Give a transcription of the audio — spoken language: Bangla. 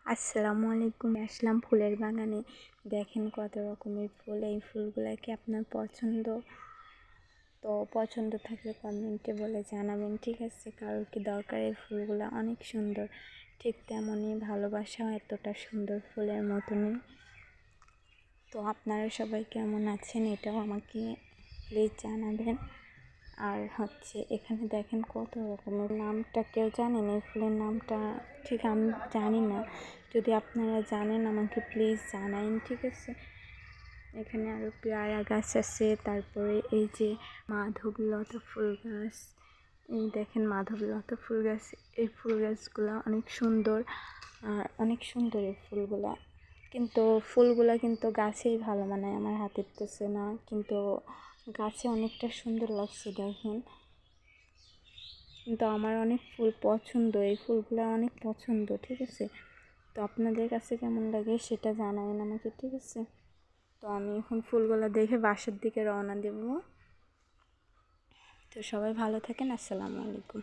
আসসালামু আলাইকুম। আসলাম ফুলের বাগানে। দেখেন কত রকমের ফুল। এই ফুলগুলা কি আপনার পছন্দ? তো পছন্দ থাকলে কমেন্টে বলে জানাবেন, ঠিক আছে? কারোর কি দরকার? এই ফুলগুলা অনেক সুন্দর, ঠিক তেমনই ভালোবাসাও এতটা সুন্দর ফুলের মতনই। তো আপনারা সবাই কেমন আছেন এটাও আমাকে প্লিজ জানাবেন। আর এখানে দেখেন কত রকমের। নামটা কেউ জানেন? এই ফুলের নামটা ঠিক আমি জানি না, যদি আপনারা জানেন আমাকে প্লিজ জানাইন, ঠিক আছে? এখানে আরও পেয়ারা গাছ আছে, তারপরে এই যে মাধবলতা ফুল গাছ, এই দেখেন মাধবলতা ফুল গাছ। এই ফুল গাছগুলো অনেক সুন্দর, আর অনেক সুন্দর এই ফুলগুলা। কিন্তু ফুলগুলা কিন্তু গাছেই ভালো মানায়, আমার হাতের তেছে না, কিন্তু গাছে অনেকটা সুন্দর লাগছে দেখেন। কিন্তু আমার অনেক ফুল পছন্দ, এই ফুলগুলো অনেক পছন্দ, ঠিক আছে? তো আপনাদের কাছে কেমন লাগে সেটা জানাবেন আমাকে, ঠিক আছে? তো আমি এখন ফুলগুলো দেখে বাসার দিকে রওনা দেব। তো সবাই ভালো থাকেন। আসসালামু আলাইকুম।